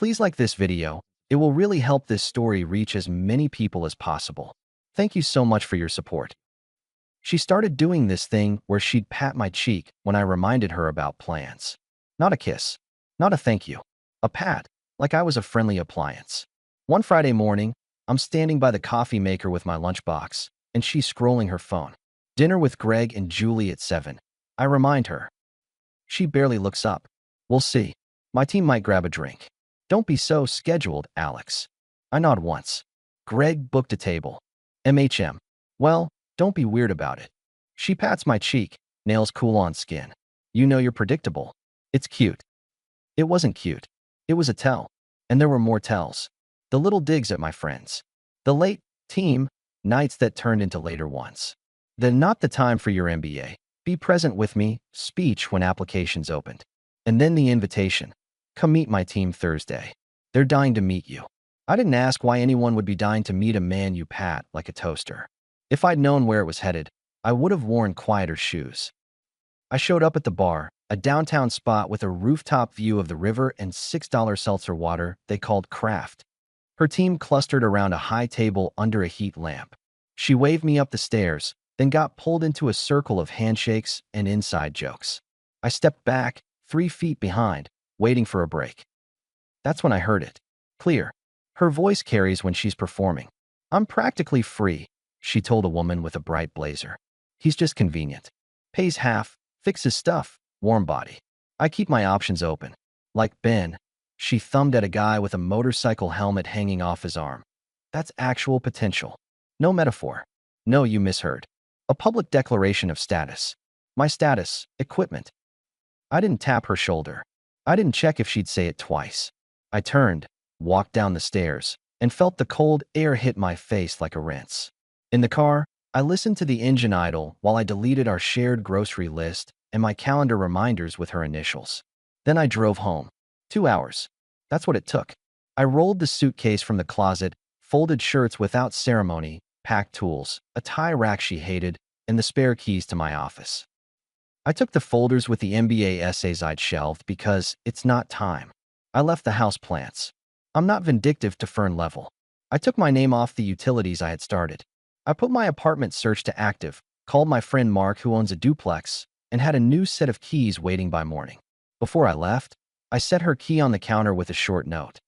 Please like this video. It will really help this story reach as many people as possible. Thank you so much for your support. She started doing this thing where she'd pat my cheek when I reminded her about plans. Not a kiss. Not a thank you. A pat, like I was a friendly appliance. One Friday morning, I'm standing by the coffee maker with my lunchbox, and she's scrolling her phone. Dinner with Greg and Julie at 7. I remind her. She barely looks up. We'll see. My team might grab a drink. Don't be so scheduled, Alex. I nod once. Greg booked a table. MHM. Well, don't be weird about it. She pats my cheek, nails cool on skin. You know you're predictable. It's cute. It wasn't cute. It was a tell. And there were more tells. The little digs at my friends. The late team nights that turned into later ones. The not the time for your MBA. Be present with me speech when applications opened. And then the invitation. Come meet my team Thursday. They're dying to meet you. I didn't ask why anyone would be dying to meet a man you pat like a toaster. If I'd known where it was headed, I would have worn quieter shoes. I showed up at the bar, a downtown spot with a rooftop view of the river and $6 seltzer water they called Craft. Her team clustered around a high table under a heat lamp. She waved me up the stairs, then got pulled into a circle of handshakes and inside jokes. I stepped back, 3 feet behind, waiting for a break. That's when I heard it. Clear. Her voice carries when she's performing. I'm practically free, she told a woman with a bright blazer. He's just convenient. Pays half, fixes stuff, warm body. I keep my options open. Like Ben, she thumbed at a guy with a motorcycle helmet hanging off his arm. That's actual potential. No metaphor. No, you misheard. A public declaration of status. My status, equipment. I didn't tap her shoulder. I didn't check if she'd say it twice. I turned, walked down the stairs, and felt the cold air hit my face like a rinse. In the car, I listened to the engine idle while I deleted our shared grocery list and my calendar reminders with her initials. Then I drove home. 2 hours. That's what it took. I rolled the suitcase from the closet, folded shirts without ceremony, packed tools, a tie rack she hated, and the spare keys to my office. I took the folders with the MBA essays I'd shelved because it's not time. I left the house plants. I'm not vindictive to Fern level. I took my name off the utilities I had started. I put my apartment search to active, called my friend Mark who owns a duplex, and had a new set of keys waiting by morning. Before I left, I set her key on the counter with a short note.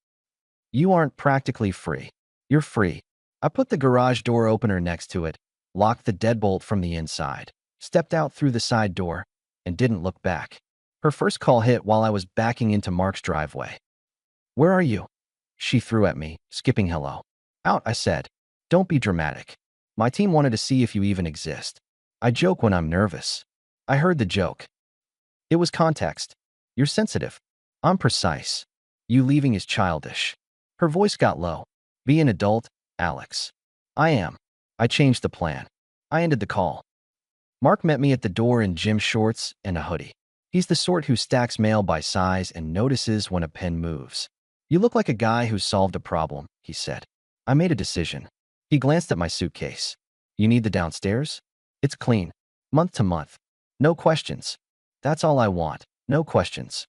You aren't practically free. You're free. I put the garage door opener next to it, locked the deadbolt from the inside, stepped out through the side door, and didn't look back. Her first call hit while I was backing into Mark's driveway. Where are you? She threw at me, skipping hello. Out, I said. Don't be dramatic. My team wanted to see if you even exist. I joke when I'm nervous. I heard the joke. It was context. You're sensitive. I'm precise. You leaving is childish. Her voice got low. Be an adult, Alex. I am. I changed the plan. I ended the call. Mark met me at the door in gym shorts and a hoodie. He's the sort who stacks mail by size and notices when a pen moves. You look like a guy who solved a problem, he said. I made a decision. He glanced at my suitcase. You need the downstairs? It's clean. Month to month. No questions. That's all I want. No questions.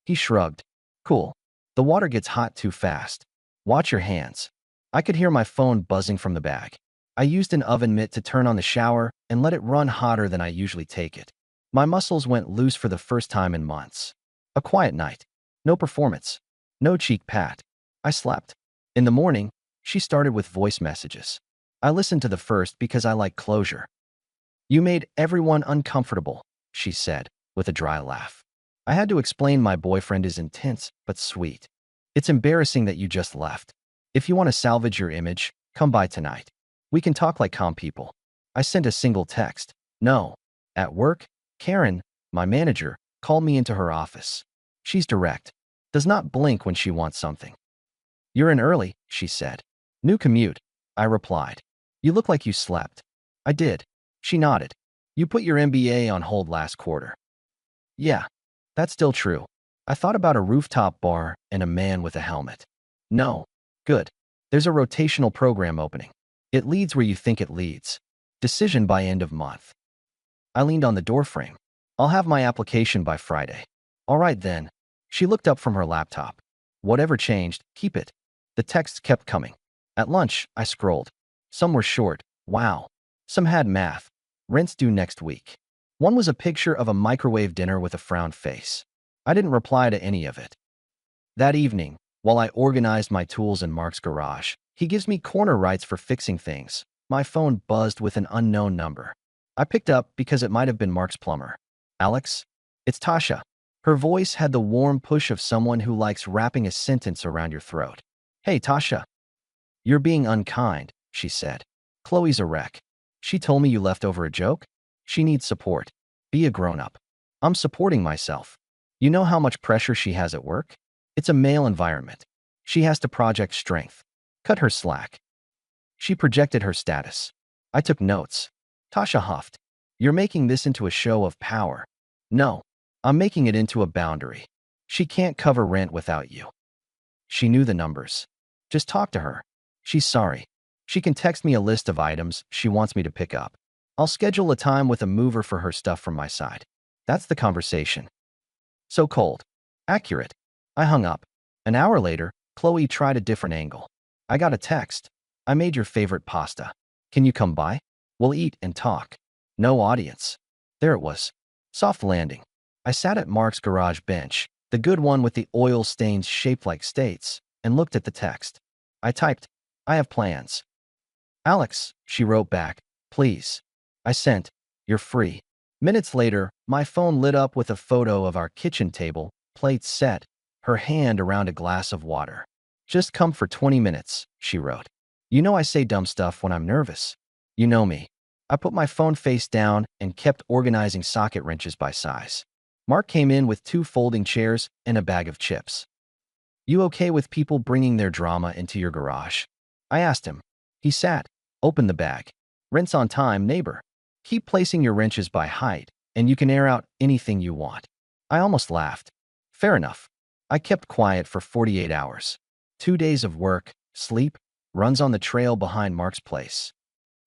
He shrugged. Cool. The water gets hot too fast. Watch your hands. I could hear my phone buzzing from the bag. I used an oven mitt to turn on the shower and let it run hotter than I usually take it. My muscles went loose for the first time in months. A quiet night. No performance. No cheek pat. I slept. In the morning, she started with voice messages. I listened to the first because I like closure. You made everyone uncomfortable, she said, with a dry laugh. I had to explain my boyfriend is intense but sweet. It's embarrassing that you just left. If you want to salvage your image, come by tonight. We can talk like calm people. I sent a single text. No. At work, Karen, my manager, called me into her office. She's direct. Does not blink when she wants something. You're in early, she said. New commute, I replied. You look like you slept. I did. She nodded. You put your MBA on hold last quarter. Yeah, that's still true. I thought about a rooftop bar and a man with a helmet. No. Good. There's a rotational program opening. It leads where you think it leads. Decision by end of month. I leaned on the doorframe. I'll have my application by Friday. All right then. She looked up from her laptop. Whatever changed, keep it. The texts kept coming. At lunch, I scrolled. Some were short. Wow. Some had math. Rent's due next week. One was a picture of a microwave dinner with a frowned face. I didn't reply to any of it. That evening, while I organized my tools in Mark's garage, he gives me corner rights for fixing things. My phone buzzed with an unknown number. I picked up because it might have been Mark's plumber. Alex? It's Tasha. Her voice had the warm push of someone who likes wrapping a sentence around your throat. Hey, Tasha. You're being unkind, she said. Chloe's a wreck. She told me you left over a joke? She needs support. Be a grown-up. I'm supporting myself. You know how much pressure she has at work? It's a male environment. She has to project strength. Cut her slack. She projected her status. I took notes. Tasha huffed. You're making this into a show of power. No, I'm making it into a boundary. She can't cover rent without you. She knew the numbers. Just talk to her. She's sorry. She can text me a list of items she wants me to pick up. I'll schedule a time with a mover for her stuff from my side. That's the conversation. So cold. Accurate. I hung up. An hour later, Chloe tried a different angle. I got a text. I made your favorite pasta. Can you come by? We'll eat and talk. No audience. There it was. Soft landing. I sat at Mark's garage bench, the good one with the oil stains shaped like states, and looked at the text. I typed, I have plans. Alex, she wrote back, please. I sent, you're free. Minutes later, my phone lit up with a photo of our kitchen table, plates set, her hand around a glass of water. Just come for 20 minutes, she wrote. You know I say dumb stuff when I'm nervous. You know me. I put my phone face down and kept organizing socket wrenches by size. Mark came in with 2 folding chairs and a bag of chips. You okay with people bringing their drama into your garage? I asked him. He sat, opened the bag. Rent's on time, neighbor. Keep placing your wrenches by height, and you can air out anything you want. I almost laughed. Fair enough. I kept quiet for 48 hours. 2 days of work, sleep, runs on the trail behind Mark's place,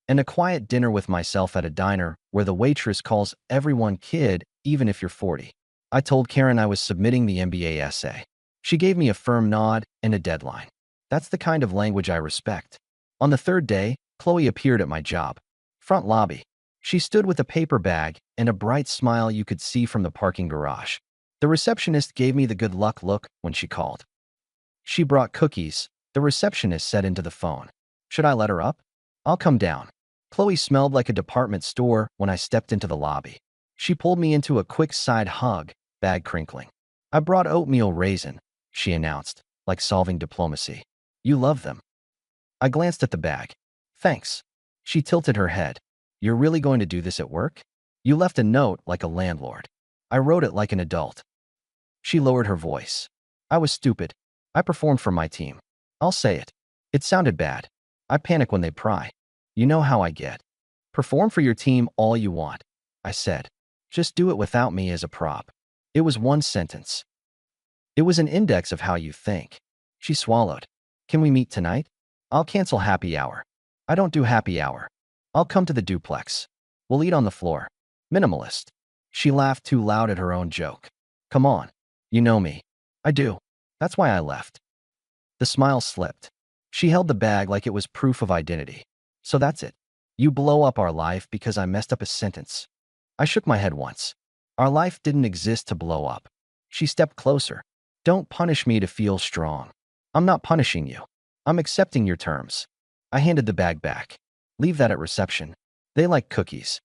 and a quiet dinner with myself at a diner where the waitress calls everyone kid, even if you're 40. I told Karen I was submitting the MBA essay. She gave me a firm nod and a deadline. That's the kind of language I respect. On the 3rd day, Chloe appeared at my job. Front lobby. She stood with a paper bag and a bright smile you could see from the parking garage. The receptionist gave me the good luck look when she called. She brought cookies. The receptionist said into the phone. Should I let her up? I'll come down. Chloe smelled like a department store when I stepped into the lobby. She pulled me into a quick side hug, bag crinkling. I brought oatmeal raisin, she announced, like solving diplomacy. You love them. I glanced at the bag. Thanks. She tilted her head. You're really going to do this at work? You left a note like a landlord. I wrote it like an adult. She lowered her voice. I was stupid. I performed for my team. I'll say it. It sounded bad. I panic when they pry. You know how I get. Perform for your team all you want, I said. Just do it without me as a prop. It was one sentence. It was an index of how you think. She swallowed. Can we meet tonight? I'll cancel happy hour. I don't do happy hour. I'll come to the duplex. We'll eat on the floor. Minimalist. She laughed too loud at her own joke. Come on. You know me. I do. That's why I left. The smile slipped. She held the bag like it was proof of identity. So that's it. You blow up our life because I messed up a sentence. I shook my head once. Our life didn't exist to blow up. She stepped closer. Don't punish me to feel strong. I'm not punishing you. I'm accepting your terms. I handed the bag back. Leave that at reception. They like cookies.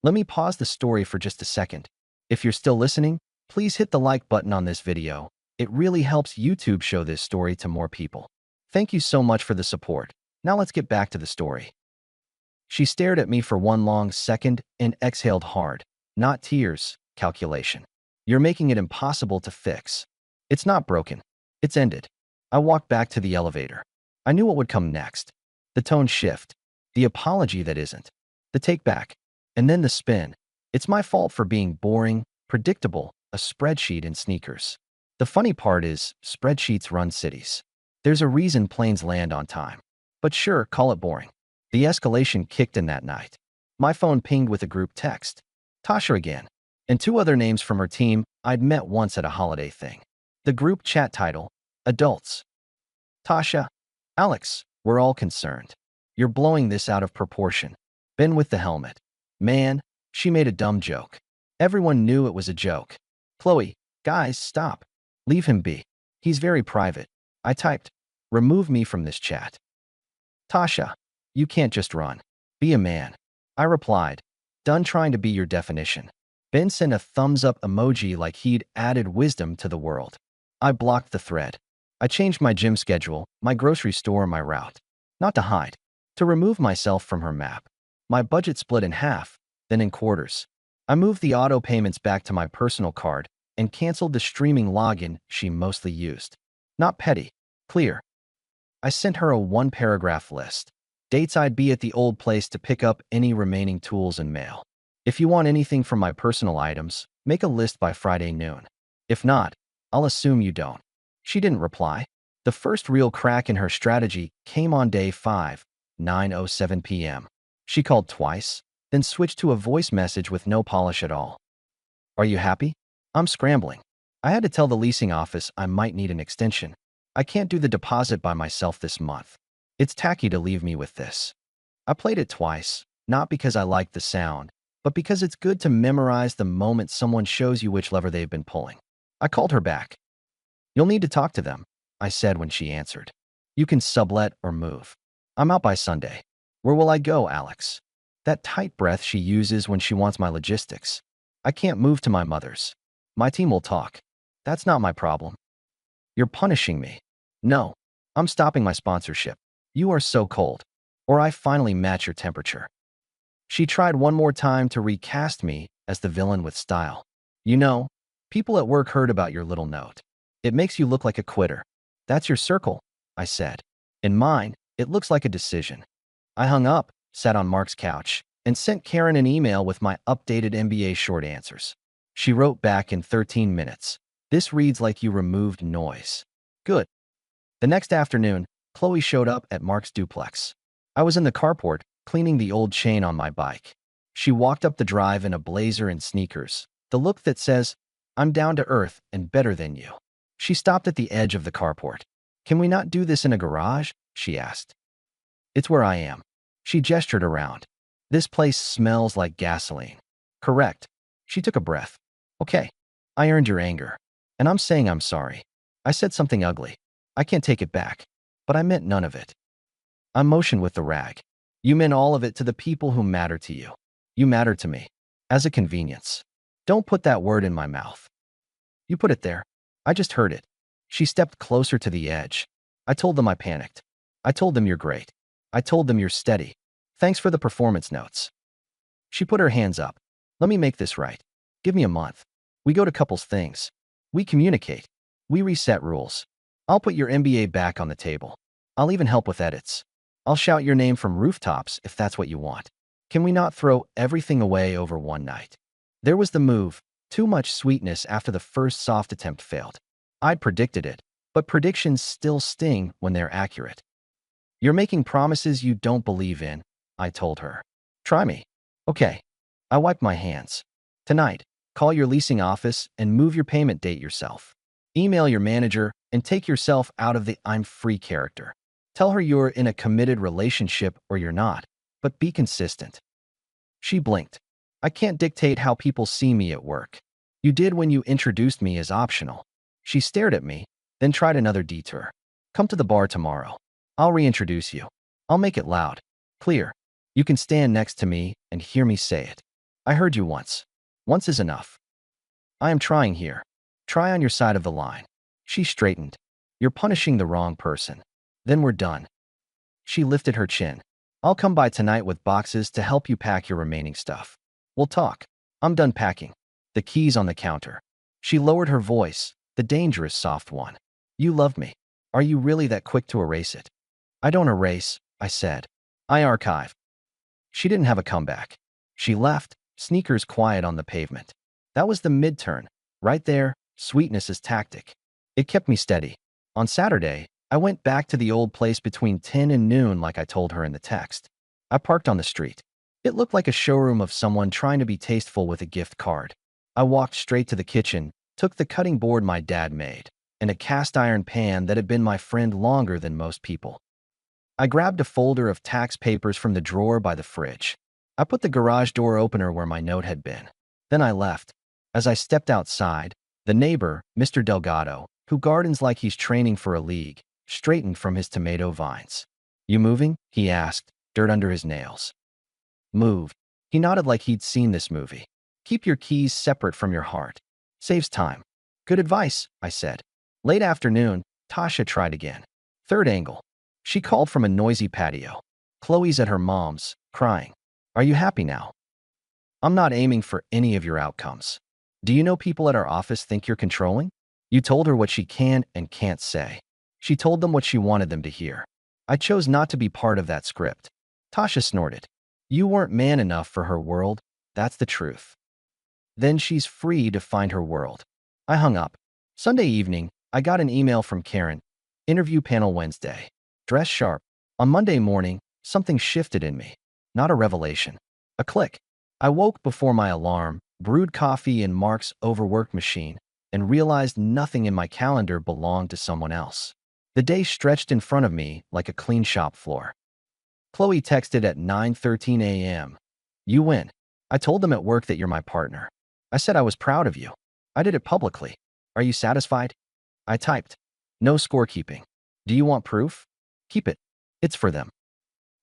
Let me pause the story for just a second. If you're still listening, please hit the like button on this video. It really helps YouTube show this story to more people. Thank you so much for the support. Now let's get back to the story. She stared at me for one long second and exhaled hard. Not tears, calculation. You're making it impossible to fix. It's not broken. It's ended. I walked back to the elevator. I knew what would come next. The tone shift. The apology that isn't. The take back. And then the spin. It's my fault for being boring, predictable, a spreadsheet in sneakers. The funny part is, spreadsheets run cities. There's a reason planes land on time. But sure, call it boring. The escalation kicked in that night. My phone pinged with a group text. Tasha again. And 2 other names from her team I'd met once at a holiday thing. The group chat title, Adults. Tasha, Alex, we're all concerned. You're blowing this out of proportion. Ben with the helmet. Man, she made a dumb joke. Everyone knew it was a joke. Chloe, guys, stop. Leave him be. He's very private. I typed, remove me from this chat. Tasha, you can't just run. Be a man. I replied, done trying to be your definition. Ben sent a thumbs up emoji like he'd added wisdom to the world. I blocked the thread. I changed my gym schedule, my grocery store, my route. Not to hide. To remove myself from her map. My budget split in half, then in quarters. I moved the auto payments back to my personal card and canceled the streaming login she mostly used. Not petty. Clear. I sent her a one-paragraph list. Dates I'd be at the old place to pick up any remaining tools and mail. If you want anything from my personal items, make a list by Friday noon. If not, I'll assume you don't. She didn't reply. The first real crack in her strategy came on day 5, 9:07 p.m. She called twice, then switched to a voice message with no polish at all. Are you happy? I'm scrambling. I had to tell the leasing office I might need an extension. I can't do the deposit by myself this month. It's tacky to leave me with this. I played it twice, not because I liked the sound, but because it's good to memorize the moment someone shows you which lever they've been pulling. I called her back. You'll need to talk to them, I said when she answered. You can sublet or move. I'm out by Sunday. Where will I go, Alex? That tight breath she uses when she wants my logistics. I can't move to my mother's. My team will talk. That's not my problem. You're punishing me. No, I'm stopping my sponsorship. You are so cold. Or I finally match your temperature. She tried one more time to recast me as the villain with style. You know, people at work heard about your little note. It makes you look like a quitter. That's your circle, I said. In mine, it looks like a decision. I hung up, sat on Mark's couch, and sent Karen an email with my updated MBA short answers. She wrote back in 13 minutes. This reads like you removed noise. Good. The next afternoon, Chloe showed up at Mark's duplex. I was in the carport, cleaning the old chain on my bike. She walked up the drive in a blazer and sneakers, the look that says, I'm down to earth and better than you. She stopped at the edge of the carport. Can we not do this in a garage? She asked. It's where I am. She gestured around. This place smells like gasoline. Correct. She took a breath. Okay. I earned your anger. And I'm saying I'm sorry. I said something ugly. I can't take it back. But I meant none of it. I motioned with the rag. You meant all of it to the people who matter to you. You matter to me. As a convenience. Don't put that word in my mouth. You put it there. I just heard it. She stepped closer to the edge. I told them I panicked. I told them you're great. I told them you're steady. Thanks for the performance notes. She put her hands up. Let me make this right. Give me a month. We go to couples things. We communicate. We reset rules. I'll put your MBA back on the table. I'll even help with edits. I'll shout your name from rooftops if that's what you want. Can we not throw everything away over one night? There was the move. Too much sweetness after the first soft attempt failed. I'd predicted it, but predictions still sting when they're accurate. You're making promises you don't believe in, I told her. Try me. Okay. I wiped my hands. Tonight, call your leasing office and move your payment date yourself. Email your manager and take yourself out of the I'm free character. Tell her you're in a committed relationship or you're not, but be consistent. She blinked. I can't dictate how people see me at work. You did when you introduced me as optional. She stared at me, then tried another detour. Come to the bar tomorrow. I'll reintroduce you. I'll make it loud. Clear. You can stand next to me and hear me say it. I heard you once. Once is enough. I am trying here. Try on your side of the line. She straightened. You're punishing the wrong person. Then we're done. She lifted her chin. I'll come by tonight with boxes to help you pack your remaining stuff. We'll talk. I'm done packing. The keys on the counter. She lowered her voice, the dangerous soft one. You love me. Are you really that quick to erase it? I don't erase, I said. I archive. She didn't have a comeback. She left, sneakers quiet on the pavement. That was the mid-turn. Right there, sweetness is tactic. It kept me steady. On Saturday, I went back to the old place between 10 and noon like I told her in the text. I parked on the street. It looked like a showroom of someone trying to be tasteful with a gift card. I walked straight to the kitchen, took the cutting board my dad made, and a cast iron pan that had been my friend longer than most people. I grabbed a folder of tax papers from the drawer by the fridge. I put the garage door opener where my note had been. Then I left. As I stepped outside, the neighbor, Mr. Delgado, who gardens like he's training for a league, straightened from his tomato vines. "You moving?" he asked, dirt under his nails. "Move." He nodded like he'd seen this movie. "Keep your keys separate from your heart. Saves time." "Good advice," I said. Late afternoon, Tasha tried again. Third angle. She called from a noisy patio. "Chloe's at her mom's, crying. Are you happy now?" "I'm not aiming for any of your outcomes. Do you know people at our office think you're controlling?" "You told her what she can and can't say. She told them what she wanted them to hear. I chose not to be part of that script." Tasha snorted. "You weren't man enough for her world. That's the truth. Then she's free to find her world." I hung up. Sunday evening, I got an email from Karen. "Interview panel Wednesday. Dress sharp." On Monday morning, something shifted in me. Not a revelation. A click. I woke before my alarm, brewed coffee in Mark's overworked machine, and realized nothing in my calendar belonged to someone else. The day stretched in front of me like a clean shop floor. Chloe texted at 9:13 a.m. "You win. I told them at work that you're my partner. I said I was proud of you. I did it publicly. Are you satisfied?" I typed, "No scorekeeping. Do you want proof? Keep it. It's for them."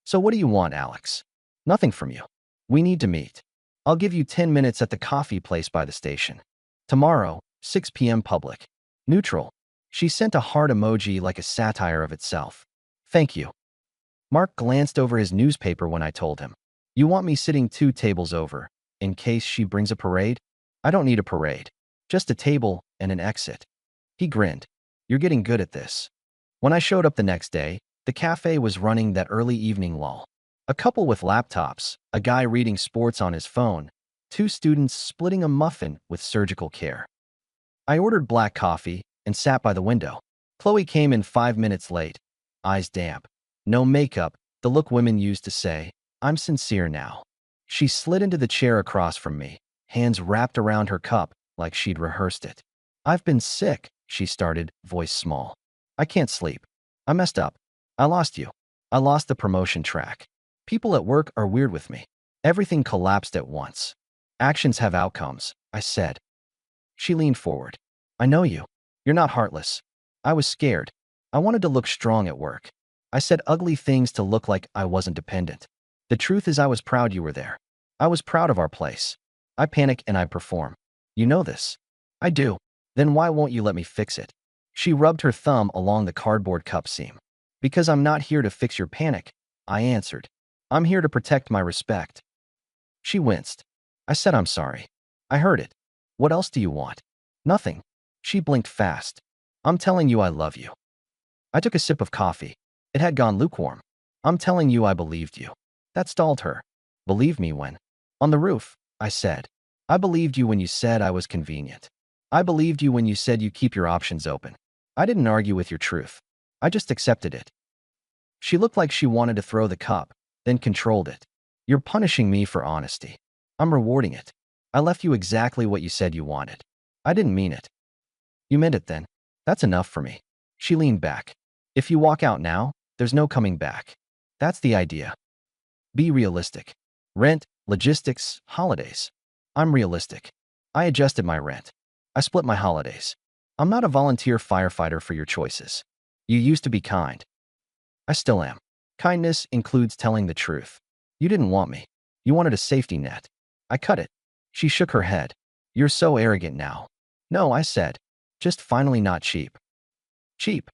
"So what do you want, Alex?" "Nothing from you. We need to meet. I'll give you 10 minutes at the coffee place by the station. Tomorrow, 6 p.m. public. Neutral." She sent a heart emoji like a satire of itself. "Thank you." Mark glanced over his newspaper when I told him. "You want me sitting 2 tables over, in case she brings a parade?" "I don't need a parade. Just a table and an exit." He grinned. "You're getting good at this." When I showed up the next day, the cafe was running that early evening lull. A couple with laptops, a guy reading sports on his phone, 2 students splitting a muffin with surgical care. I ordered black coffee and sat by the window. Chloe came in 5 minutes late, eyes damp. No makeup, the look women used to say, "I'm sincere now." She slid into the chair across from me, hands wrapped around her cup like she'd rehearsed it. "I've been sick," she started, voice small. "I can't sleep. I messed up. I lost you. I lost the promotion track. People at work are weird with me." Everything collapsed at once. "Actions have outcomes," I said. She leaned forward. "I know you. You're not heartless." I was scared. I wanted to look strong at work. I said ugly things to look like I wasn't dependent. "The truth is I was proud you were there. I was proud of our place. I panic and I perform. You know this." "I do." "Then why won't you let me fix it?" She rubbed her thumb along the cardboard cup seam. "Because I'm not here to fix your panic," I answered. "I'm here to protect my respect." She winced. I said I'm sorry. "I heard it. What else do you want?" "Nothing." She blinked fast. "I'm telling you I love you." I took a sip of coffee. It had gone lukewarm. "I'm telling you I believed you." That stalled her. "Believe me when?" "On the roof," I said. "I believed you when you said I was convenient. I believed you when you said you keep your options open. I didn't argue with your truth. I just accepted it." She looked like she wanted to throw the cup, then controlled it. "You're punishing me for honesty. I'm rewarding it. I left you exactly what you said you wanted. I didn't mean it." "You meant it then. That's enough for me." She leaned back. "If you walk out now, there's no coming back. That's the idea. Be realistic. Rent, logistics, holidays." "I'm realistic. I adjusted my rent. I split my holidays. I'm not a volunteer firefighter for your choices. You used to be kind. I still am. Kindness includes telling the truth. You didn't want me. You wanted a safety net. I cut it." She shook her head. "You're so arrogant now." "No," I said. "Just finally not cheap." Cheap.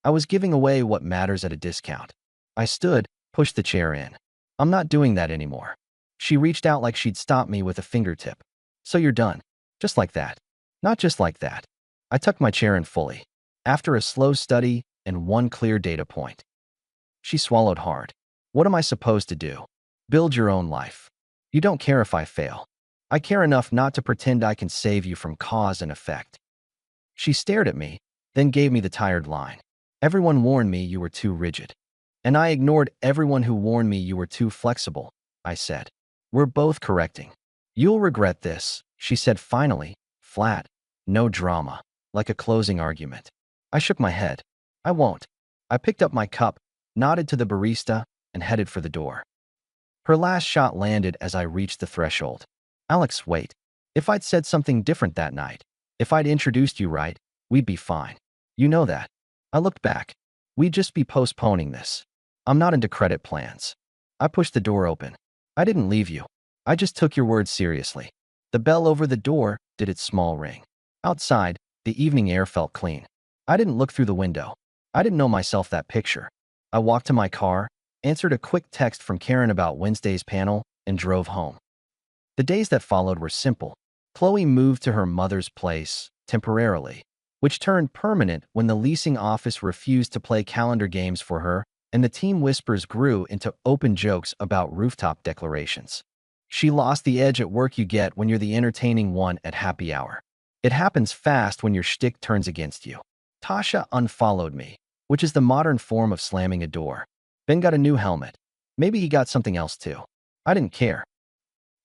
I was giving away what matters at a discount. I stood, pushed the chair in. "I'm not doing that anymore." She reached out like she'd stop me with a fingertip. "So you're done." Just like that. Not just like that. I tucked my chair in fully. After a slow study and one clear data point. She swallowed hard. "What am I supposed to do?" "Build your own life. You don't care if I fail. I care enough not to pretend I can save you from cause and effect." She stared at me, then gave me the tired line. "Everyone warned me you were too rigid." "And I ignored everyone who warned me you were too flexible," I said. "We're both correcting." "You'll regret this," she said finally, flat, no drama, like a closing argument. I shook my head. I won't. I picked up my cup, nodded to the barista, and headed for the door. Her last shot landed as I reached the threshold. Alex, wait. If I'd said something different that night, if I'd introduced you right, we'd be fine. You know that. I looked back. We'd just be postponing this. I'm not into credit plans. I pushed the door open. I didn't leave you. I just took your words seriously. The bell over the door did its small ring. Outside, the evening air felt clean. I didn't look through the window. I didn't know myself that picture. I walked to my car, answered a quick text from Karen about Wednesday's panel, and drove home. The days that followed were simple. Chloe moved to her mother's place, temporarily, which turned permanent when the leasing office refused to play calendar games for her, and the team whispers grew into open jokes about rooftop declarations. She lost the edge at work you get when you're the entertaining one at happy hour. It happens fast when your shtick turns against you. Tasha unfollowed me, which is the modern form of slamming a door. Ben got a new helmet. Maybe he got something else too. I didn't care.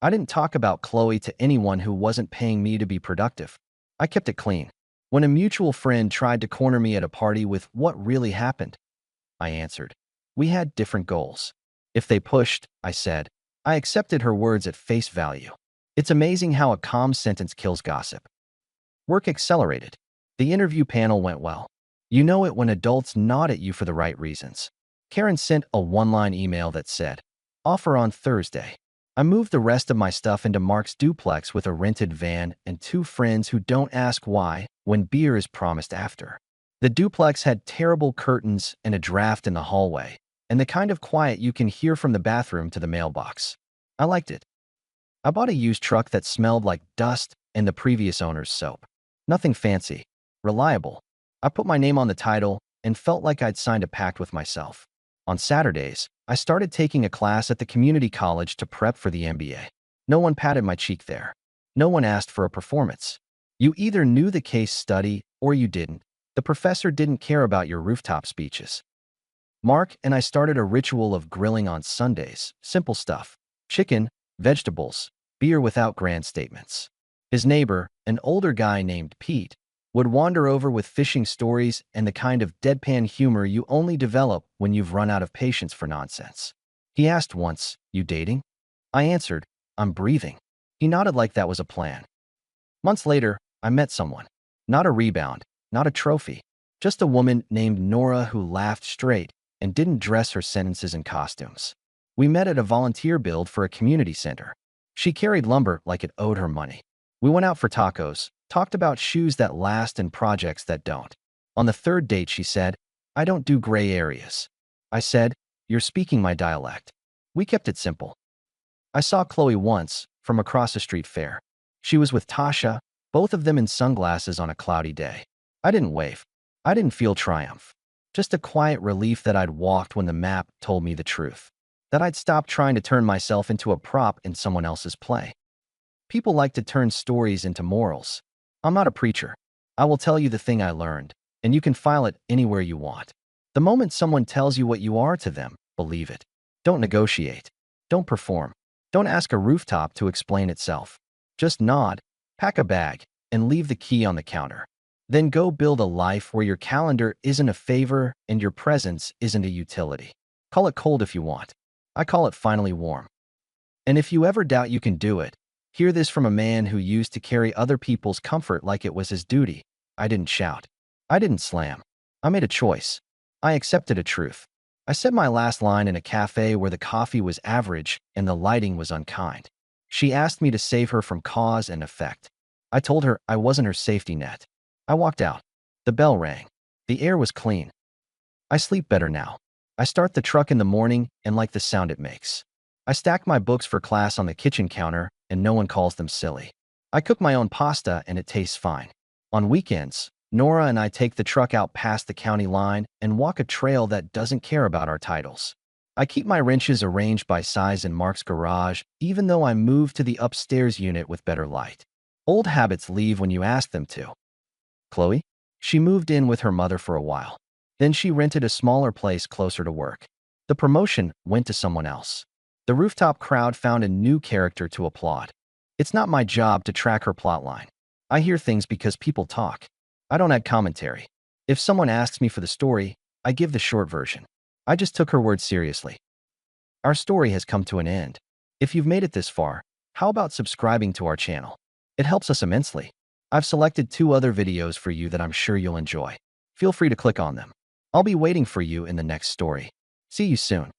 I didn't talk about Chloe to anyone who wasn't paying me to be productive. I kept it clean. When a mutual friend tried to corner me at a party with what really happened, I answered. We had different goals. If they pushed, I said. I accepted her words at face value. It's amazing how a calm sentence kills gossip. Work accelerated. The interview panel went well. You know it when adults nod at you for the right reasons. Karen sent a one-line email that said, "Offer on Thursday." I moved the rest of my stuff into Mark's duplex with a rented van and 2 friends who don't ask why when beer is promised after. The duplex had terrible curtains and a draft in the hallway, and the kind of quiet you can hear from the bathroom to the mailbox. I liked it. I bought a used truck that smelled like dust and the previous owner's soap. Nothing fancy. Reliable. I put my name on the title and felt like I'd signed a pact with myself. On Saturdays, I started taking a class at the community college to prep for the MBA. No one patted my cheek there. No one asked for a performance. You either knew the case study or you didn't. The professor didn't care about your rooftop speeches. Mark and I started a ritual of grilling on Sundays, simple stuff. Chicken, vegetables, beer without grand statements. His neighbor, an older guy named Pete, would wander over with fishing stories and the kind of deadpan humor you only develop when you've run out of patience for nonsense. He asked once, "You dating?" I answered, "I'm breathing." He nodded like that was a plan. Months later, I met someone. Not a rebound, not a trophy, just a woman named Nora who laughed straight and didn't dress her sentences in costumes. We met at a volunteer build for a community center. She carried lumber like it owed her money. We went out for tacos, talked about shoes that last and projects that don't. On the 3rd date, she said, "I don't do gray areas." I said, "You're speaking my dialect." We kept it simple. I saw Chloe once, from across a street fair. She was with Tasha, both of them in sunglasses on a cloudy day. I didn't wave. I didn't feel triumph. Just a quiet relief that I'd walked when the map told me the truth. That I'd stopped trying to turn myself into a prop in someone else's play. People like to turn stories into morals. I'm not a preacher. I will tell you the thing I learned, and you can file it anywhere you want. The moment someone tells you what you are to them, believe it. Don't negotiate. Don't perform. Don't ask a rooftop to explain itself. Just nod, pack a bag, and leave the key on the counter. Then go build a life where your calendar isn't a favor and your presence isn't a utility. Call it cold if you want. I call it finally warm. And if you ever doubt you can do it, hear this from a man who used to carry other people's comfort like it was his duty. I didn't shout. I didn't slam. I made a choice. I accepted a truth. I said my last line in a cafe where the coffee was average and the lighting was unkind. She asked me to save her from cause and effect. I told her I wasn't her safety net. I walked out. The bell rang. The air was clean. I sleep better now. I start the truck in the morning and like the sound it makes. I stack my books for class on the kitchen counter and no one calls them silly. I cook my own pasta and it tastes fine. On weekends, Nora and I take the truck out past the county line and walk a trail that doesn't care about our titles. I keep my wrenches arranged by size in Mark's garage, even though I moved to the upstairs unit with better light. Old habits leave when you ask them to. Chloe? She moved in with her mother for a while. Then she rented a smaller place closer to work. The promotion went to someone else. The rooftop crowd found a new character to applaud. It's not my job to track her plotline. I hear things because people talk. I don't add commentary. If someone asks me for the story, I give the short version. I just took her words seriously. Our story has come to an end. If you've made it this far, how about subscribing to our channel? It helps us immensely. I've selected 2 other videos for you that I'm sure you'll enjoy. Feel free to click on them. I'll be waiting for you in the next story. See you soon.